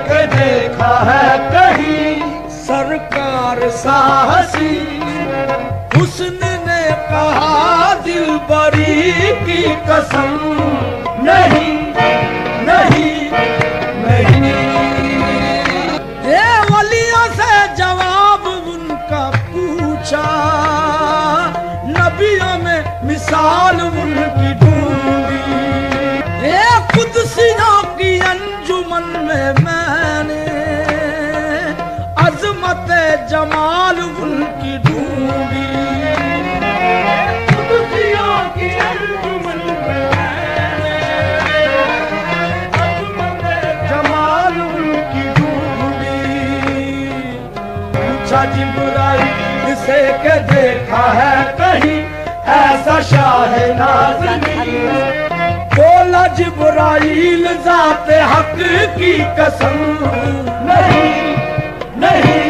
के देखा है कहीं सरकार साहसी। हुस्न ने कहा दिलबरी की कसम, नहीं नहीं नहीं। ये वलियों से जवाब उनका पूछा, नबियों में मिसाल उनकी ढूंढी। ये कुदसियों की अंजुमन में मैंने अजमत जमाल उनकी ढूंढी। कुदसियों की अंजुमन में मैंने अजमत जमाल उनकी ढूंढी। पूछा जिब्राइल से के देखा है कहीं ऐसा शाह नाज़नीन। बोला जिब्राइल ज़ाते हक की कसम, नहीं नहीं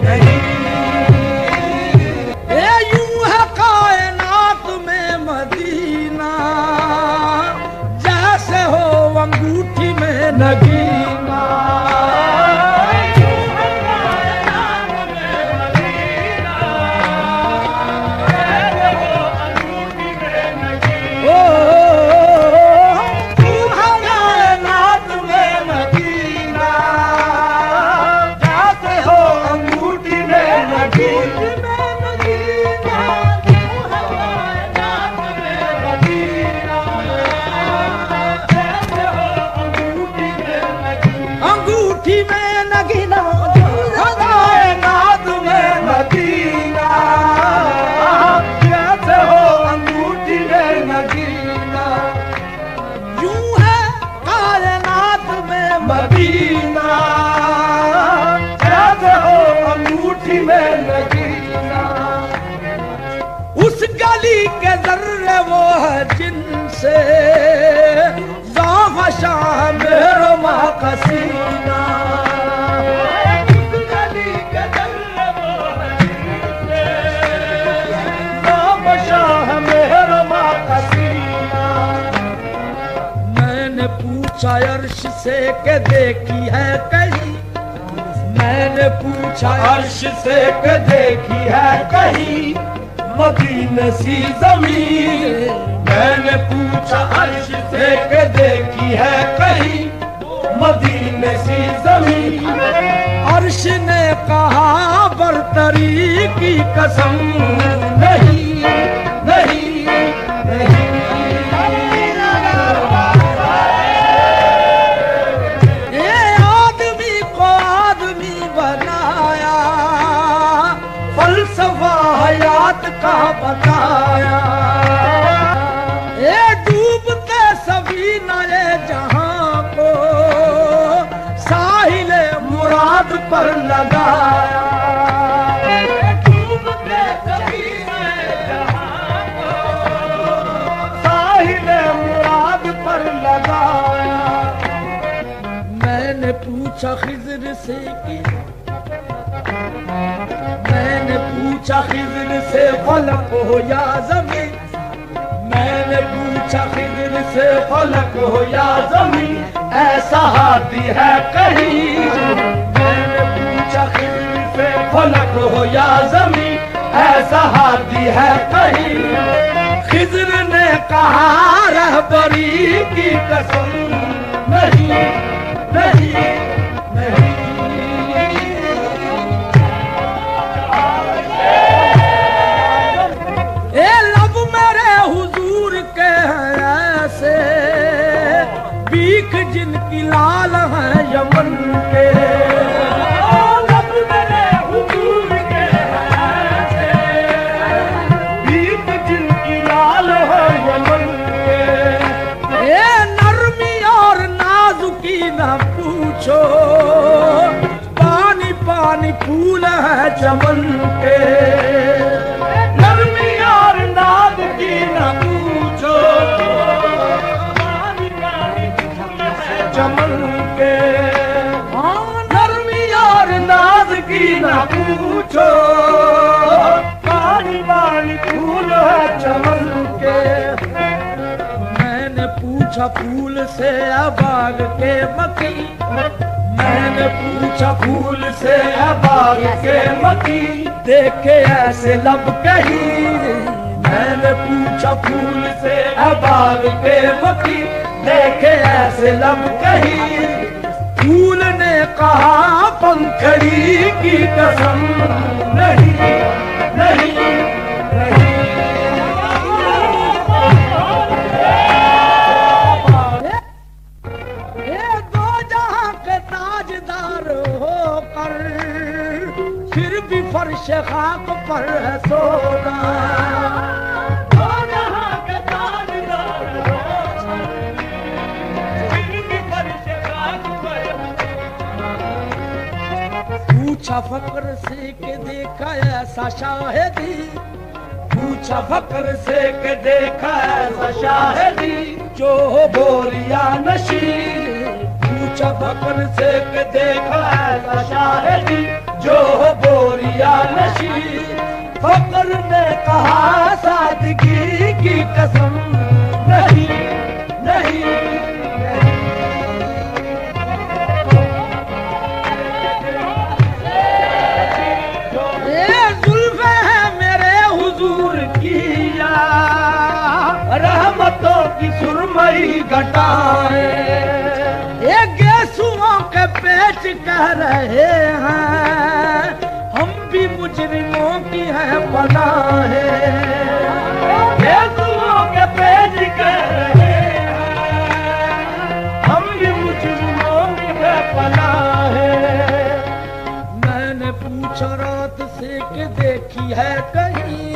नहीं। ये यूं है कायनात में मदीना, जैसे हो अंगूठी में नगीना। उस गली के जर्रे वो है जिनसे शाह मेरो माँ का सीना। उस गली के जर्रे वो है जिनसे शाह मेरो माँ का सीना। मैंने पूछा अर्श से के देखी है कहीं, मैंने पूछा अर्श से के देखी है कहीं मदीने सी ज़मीन। मैंने पूछा अर्श से के देखी है कहीं मदीने सी ज़मीन। अर्श ने कहा बरतरी की कसम, नहीं नहीं नहीं। का बताया ये डूबते सभी नए जहां को साहिले मुराद पर लगाया। डूबते सभी नए जहां को साहिले मुराद पर लगाया। मैंने पूछा खिज़र से कि मैंने पूछा खिज़र से फलक हो या ज़मीन। मैंने पूछा खिज़र से फलक हो या ज़मीन, ऐसा हाथी है कहीं। मैंने पूछा खिज़र से फलक हो या ज़मीन, ऐसा हाथी है कहीं। खिज़र ने कहा रहबरी की कसम, नहीं नहीं नहीं। जिनकी लाल है यमन के, लब मेरे हुजूर के हैं, बीत जिनकी लाल है यमन के। ये नरमी और नाजुकी न पूछो, पानी पानी फूल है चमन के। नरमी और नाजुकी न पूछो, चमन के। नरमी और नाज की ना पूछो, पानी पानी फूल है चमन के। मैंने पूछा फूल से बाग के मकी, मैंने पूछा फूल से बाग के मती, देखे ऐसे लब कहीं। मैंने पूछा फूल से बाग के मती, देखे ऐसे लब कहीं। फूल ने कहा पंखड़ी की कसम, नहीं नहीं नहीं। ये दो जहां के ताजदार होकर फिर भी फर्श खाक पर है सोना। दो जहां के ताजदार होकर फिर भी फर्श खाक पर। पूछा फक्र से के देखा ऐसा शाहिदी, पूछा फक्र से के देखा ऐसा शाहिदी, जो बोरिया नशीर। पूछा फक्र से के देखा ऐसा शाहिदी, जो बोरिया नशीर। फक्र ने कहा सादगी की कसम, नहीं नहीं नहीं। ये जुल्फे है मेरे हुजूर की रहमतों की सुरमई घटाए। ये गेसुओं के पेच कह रहे हैं, हम भी मुजरिमों की है पनाहे। गेसुओं के पेच कह रहे हैं, हम भी मुजरिमों की है पनाहे। मैंने पूछा रात से कि देखी है कहीं,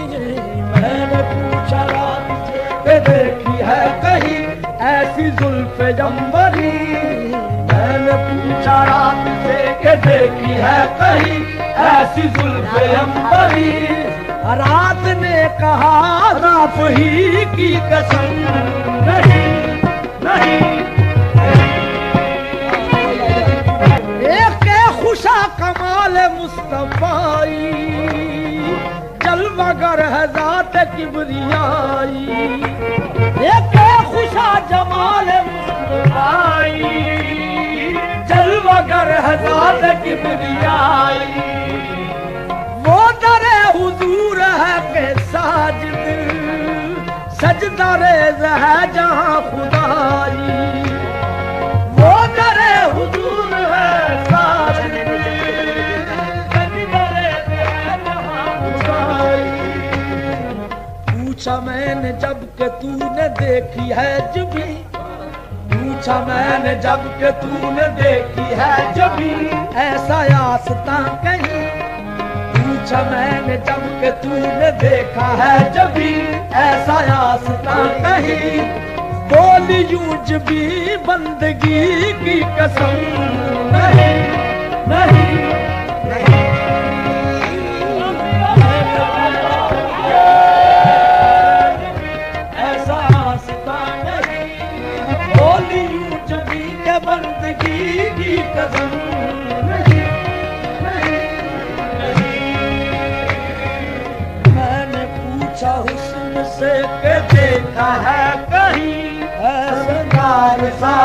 मैंने पूछा रात से कि देखी है कहीं ऐसी जुल्फ़े जंबरी। मैंने पूछा रात से कि देखी है कहीं ऐसी जुल्फ़े जंबरी। रात ने कहा रात ही की कसम, नहीं नहीं। एक खुशा कमाल मुस्तफाई, जलवागर है ज़ात किबरियाई। एक खुशा जमाल मुस्तफाई, जलवागर है ज़ात किबरियाई। वो दरे हुजूर है के साजिद, सजदा रेज़ है जहां खुदाई। वो दरे हुजूर है साजिद, सजदा रेज़ है जहां खुदाई। पूछा मैंने जब के तूने देखी है जबी, पूछा मैंने जब के तूने देखी है जबी ऐसा आस्था कहीं। पूछा मैंने जब के तूने देखा है जबी ऐसा आस्था कहीं। बोली यूं जबी बंदगी की कसम, नहीं नहीं नहीं। ऐसा आस्था नहीं, बोली यूं जबी के बंदगी की कसम, नहीं नहीं नहीं। मैंने पूछा हुस्न से के देखा है कहीं ऐसा सा